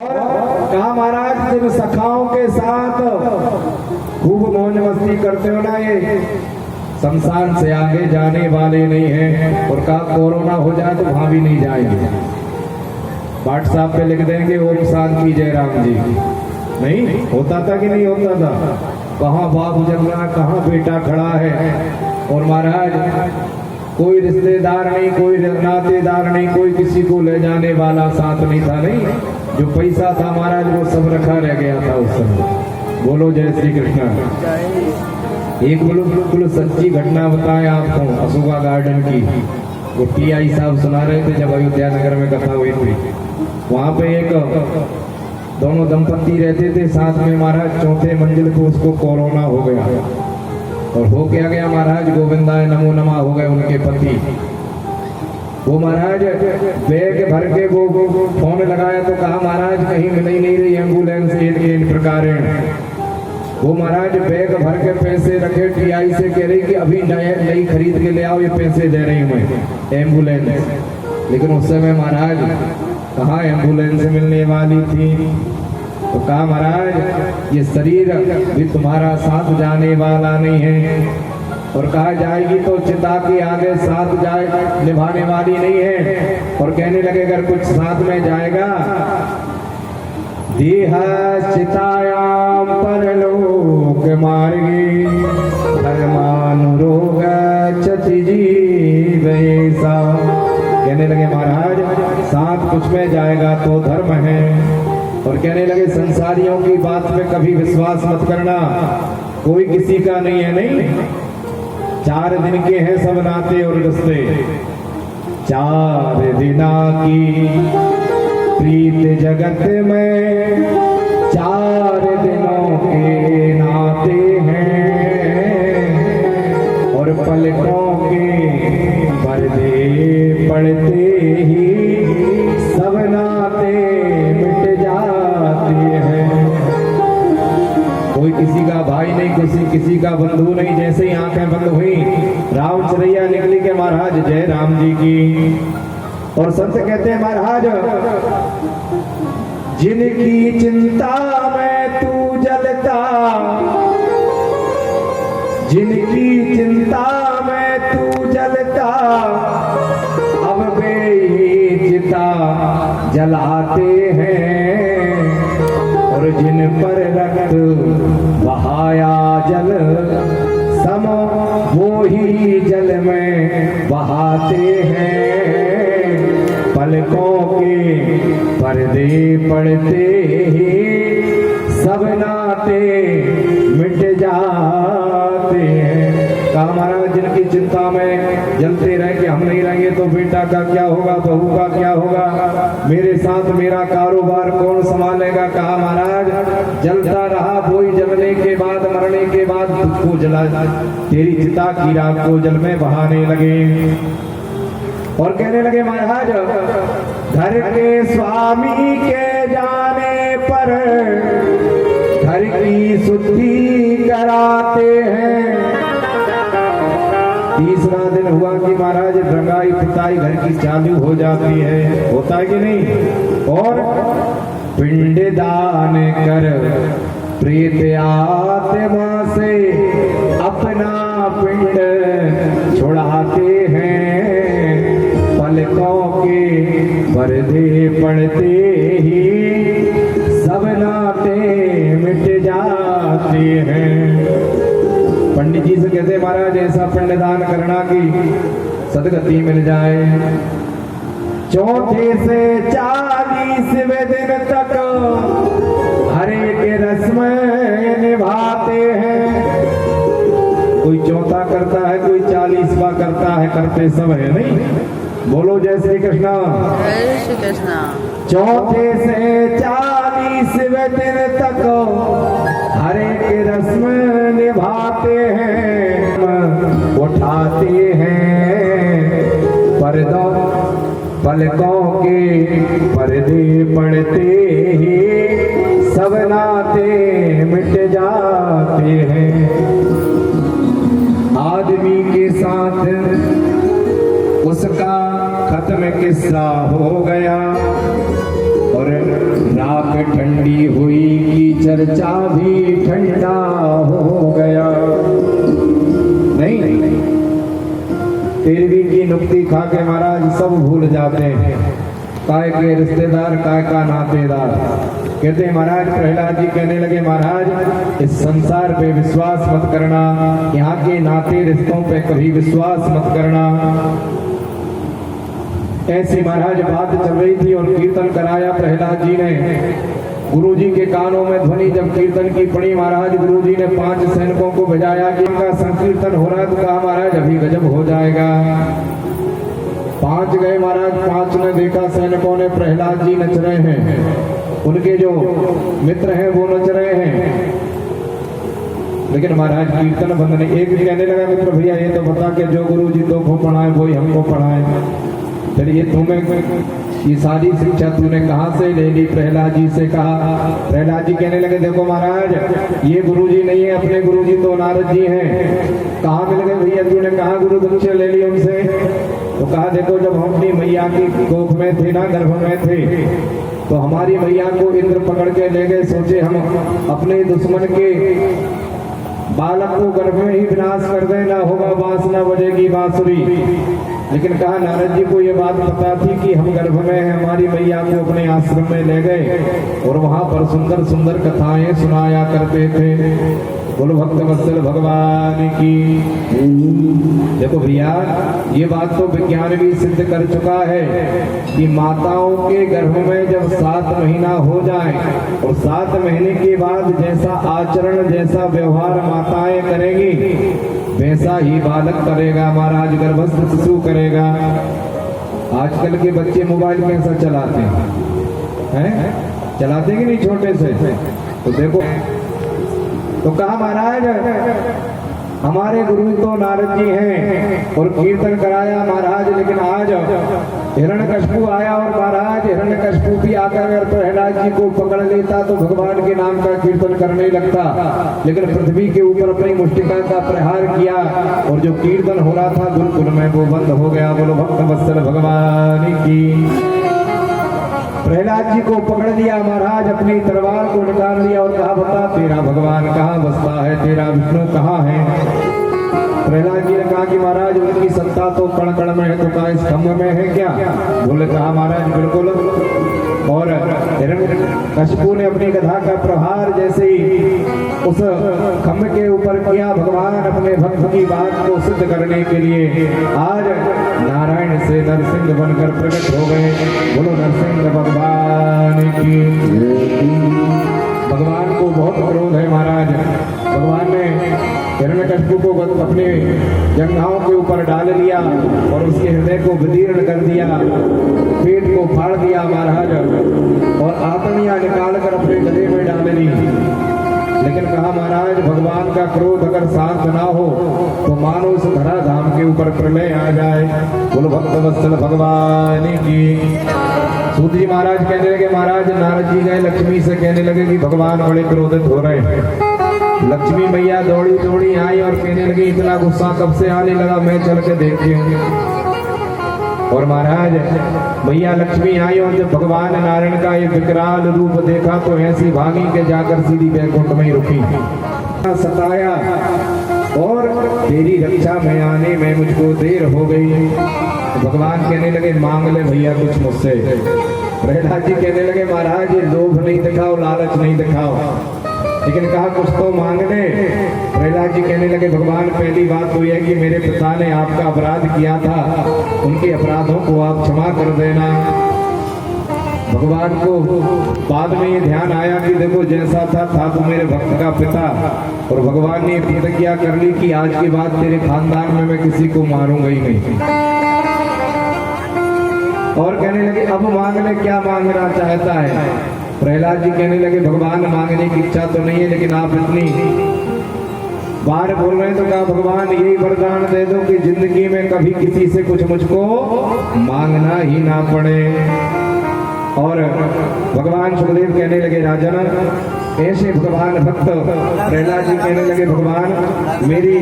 कहा महाराज जब सखाओं के साथ खूब मौज मस्ती करते हो ना, ये शमशान से आगे जाने वाले नहीं हैं। और कहा कोरोना हो जाए तो वहां भी नहीं जाएंगे। व्हाट्सएप पे लिख देंगे ओम शांति जय राम जी। नहीं होता था कि नहीं होता था? कहाँ बाप जल रहा, कहाँ बेटा खड़ा है। और महाराज कोई रिश्तेदार नहीं, कोई नातेदार नहीं, कोई किसी को ले जाने वाला साथ नहीं था। नहीं, जो पैसा था महाराज वो सब रखा रह गया था उस समय। बोलो जय श्री कृष्ण। एक बिल्कुल सच्ची घटना बताएं आपको अशोका गार्डन की। वो टीआई साहब सुना रहे थे जब अयोध्या नगर में कथा हुई थी। वहां पे एक दोनों दंपत्ति रहते थे साथ में महाराज। चौथे मंजिल पे उसको कोरोना हो गया। और हो क्या गया महाराज, गोविंदाय नमो नमः हो गए उनके पति। वो महाराज बैग भर के वो फोन लगाया तो कहा महाराज कहीं मिल ही नहीं रही एम्बुलेंस इन प्रकार। वो महाराज बैग भर के पैसे रखे, टीआई से कह रही कि अभी नई खरीद के ले आओ, ये पैसे दे रही हूँ एम्बुलेंस। लेकिन उस समय महाराज कहाँ एम्बुलेंस मिलने वाली थी। तो कहा महाराज ये शरीर भी तुम्हारा साथ जाने वाला नहीं है। और कहा जाएगी तो चिता के आगे साथ जाए निभाने वाली नहीं है। और कहने लगे अगर कुछ साथ में जाएगा देह चितायाम परलोक मार्गे धर्मानुरोग चति जीवैसा। कहने लगे महाराज साथ कुछ में जाएगा तो धर्म है। और कहने लगे संसारियों की बात पे कभी विश्वास मत करना, कोई किसी का नहीं है। नहीं 4 दिन के हैं सब नाते और रिश्ते। 4 दिना की प्रीत जगत में 4 दिनों के नाते हैं। और पलकों के पर्दे पड़ते ही सब नाते मिट जाते हैं। कोई किसी का भाई नहीं, किसी का बंधु नहीं। जैसे ही आंखें बंद हुई राम चरैया निकली के महाराज जय राम जी की। और संत कहते हैं महाराज जिनकी चिंता में तू जलता, जिनकी चिंता में तू जलता, अब वे ही चिता जलाते हैं। और जिन पर रक्त बहाया जल सम वो ही जल में बहाते हैं। पलकों के पर्दे पड़ते ही सब नाते मिट जाते हैं। कहा महाराज जिनकी चिंता में जलते रहे कि हम नहीं रहेंगे तो बेटा का क्या होगा, बहू का क्या होगा, मेरे साथ मेरा कारोबार कौन संभालेगा। कहा महाराज जलता रहा वही जलने के बाद मरने के बाद को जला तेरी चिता की राख को जल में बहाने लगे। और कहने लगे महाराज घर के स्वामी के जाने पर घर की शुद्धि कराते हैं। तीसरा दिन हुआ कि महाराज रंगाई पुताई घर की चालू हो जाती है, होता है कि नहीं। और पिंड दान कर प्रेत आत्मा से अपना पिंड छुड़ाते हैं। पलकों के पर्दे पड़ते ही सब नाते मिट जाते हैं। पंडित जी से कहते महाराज ऐसा पिंडदान करना कि सदगति मिल जाए। चौथे से 40वें दिन तक हर एक रस्म निभाते हैं। कोई चौथा करता है, कोई 40वां करता है, करते सब है। नहीं बोलो जय श्री कृष्णा। जय श्री कृष्णा। चौथे से 40वें दिन तक हर एक रस्म निभाते हैं। उठाते हैं पर्दों पलकों के पर्दे पड़ते ही सब नाते मिट जाते हैं। आदमी के साथ उसका खत्म किस्सा हो गया। और राख ठंडी हुई की चर्चा भी ठंडा हो गया। नहीं, तेरहवीं की नुक्ति खा के महाराज सब भूल जाते हैं, काय के रिश्तेदार काय का नातेदार। कहते हैं महाराज, प्रहलाद जी कहने लगे महाराज इस संसार पे विश्वास मत करना, यहाँ के नाते रिश्तों पे कभी विश्वास मत करना। ऐसी महाराज बात चल रही थी और कीर्तन कराया प्रहलाद जी ने। गुरु जी के कानों में ध्वनि जब कीर्तन की पड़ी महाराज, गुरु जी ने 5 सैनिकों को भेजाया कि इनका संकीर्तन हो रहा है, तो कहा महाराज अभी गजब हो जाएगा। 5 गए महाराज, 5 ने देखा सैनिकों ने प्रहलाद जी नच रहे हैं, उनके जो मित्र हैं वो नच रहे हैं, लेकिन महाराज कीर्तन बंद नहीं। एक कहने लगा मित्र भैया ये तो बता के जो गुरु जी तुमको पढ़ाए वही हमको पढ़ाए, फिर ये तुम्हें ये सारी शिक्षा तूने कहाँ से ले ली? प्रहलाद जी से कहा। प्रहलाद जी कहने लगे देखो महाराज ये गुरुजी नहीं है, अपने गुरुजी तो नारद जी हैं। कहाँ मिल गए भैया? तूने कहा गुरु दीक्षा ले ली उनसे? तो कहा देखो जब हम अपनी मैया की कोख में थे ना, गर्भ में थे, तो हमारी मैया को इंद्र पकड़ के ले गए। सोचे हम अपने दुश्मन के बालक को गर्भ में ही विनाश कर दें, ना होगा बांस ना बजेगी बांसुरी। लेकिन कहा नारद जी को ये बात पता थी कि हम गर्भ में हैं, हमारी मैया को अपने आश्रम में ले गए और वहां पर सुंदर सुंदर कथाएं सुनाया करते थे। बोलो भक्त वत्सल भगवान की। देखो भैया ये बात तो विज्ञान भी सिद्ध कर चुका है कि माताओं के गर्भ में जब 7 महीना हो जाए और 7 महीने के बाद जैसा आचरण जैसा व्यवहार माताएं करेंगी वैसा ही बालक करेगा, महाराज गर्भस्थ शिशु करेगा। आजकल के बच्चे मोबाइल कैसा चलाते हैं? चलाते कि नहीं छोटे से? तो देखो, तो कहा महाराज हमारे गुरु तो नारद जी हैं और कीर्तन कराया महाराज, लेकिन आज हिरण्यकश्यपु आया और महाराज हिरण्यकश्यपु भी आकर अगर प्रहलाद जी को पकड़ लेता तो भगवान के नाम का कीर्तन करने लगता, लेकिन पृथ्वी के ऊपर अपनी मुष्टिका का प्रहार किया और जो कीर्तन हो रहा था गुरुकुल में वो बंद हो गया। बोलो भक्त वत्सल भगवान की। प्रहलाद जी को पकड़ लिया महाराज, अपनी तलवार को निकाल लिया और कहा बता तेरा भगवान कहाँ बसता है, तेरा विष्णु कहाँ है? प्रहलाद जी ने कहा कि महाराज उनकी सत्ता तो कण कण में है, तो कहा इस खम्भ में है क्या? बोले कहा महाराज बिल्कुल। और हिरण्यकश्यपु ने अपनी गधा का प्रहार जैसे ही उस खम्भ के ऊपर किया, भगवान अपने भक्त की बात को सिद्ध करने के लिए आज नारायण से नरसिंह बनकर प्रकट हो गए। बोलो नरसिंह भगवान की। भगवान को बहुत क्रोध है महाराज। भगवान ने हिरण्यकश्यपु को अपने जंघाओं के ऊपर डाल लिया और उसके हृदय को विदीर्ण कर दिया, पेट को फाड़ दिया महाराज और आतनियां निकाल कर अपने गले में डाल ली। लेकिन कहा महाराज भगवान का क्रोध अगर शांत ना हो तो मानो इस धरा धाम के ऊपर प्रलय आ जाए। बोलो भक्त वत्सल भगवान की। सूत जी महाराज कहने लगे महाराज नारद जी गए लक्ष्मी से कहने लगे कि भगवान बड़े क्रोधित हो रहे हैं। लक्ष्मी मैया दौड़ी दौड़ी आई और कहने लगी इतना गुस्सा कब से आने लगा, मैं चल के देखती हूँ। और महाराज मैया लक्ष्मी आई और जब भगवान नारायण का ये विकराल रूप देखा तो ऐसी भागी के जाकर सीधी बैकुंठ में ही रुकी। सताया और तेरी रक्षा में आने में मुझको देर हो गई। तो भगवान कहने लगे मांग ले भैया कुछ मुझसे। प्रहलाद जी कहने लगे महाराज ये लोभ नहीं दिखाओ, लालच नहीं दिखाओ, लेकिन कहा कुछ तो मांग ले। प्रहलाद जी कहने लगे भगवान पहली बात तो यह कि मेरे पिता ने आपका अपराध किया था, उनके अपराधों को आप क्षमा कर देना। भगवान को बाद में ये ध्यान आया कि देखो जैसा था तो मेरे भक्त का पिता, और भगवान ने प्रतिज्ञा कर ली कि आज के बाद तेरे खानदान में मैं किसी को मारूंगा ही नहीं। और कहने लगे अब मांग ले, क्या मांगना चाहता है? प्रहलाद जी कहने लगे भगवान मांगने की इच्छा तो नहीं है, लेकिन आप इतनी बार बोल रहे हैं तो कहा भगवान यही वरदान दे दो कि जिंदगी में कभी किसी से कुछ मुझको मांगना ही ना पड़े। और भगवान सुखदेव कहने लगे राजन ऐसे भगवान भक्त प्रहलाद जी कहने लगे भगवान मेरी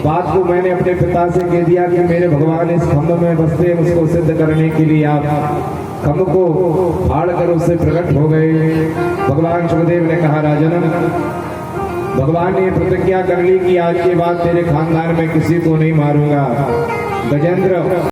बात को मैंने अपने पिता से कह दिया कि मेरे भगवान इस खम्भ में बसते, उसको सिद्ध करने के लिए आप खम्भ को फाड़ कर उससे प्रकट हो गए। भगवान सुखदेव ने कहा, राजन, भगवान ने प्रतिज्ञा कर ली कि आज के बाद तेरे खानदान में किसी को नहीं मारूंगा। गजेंद्र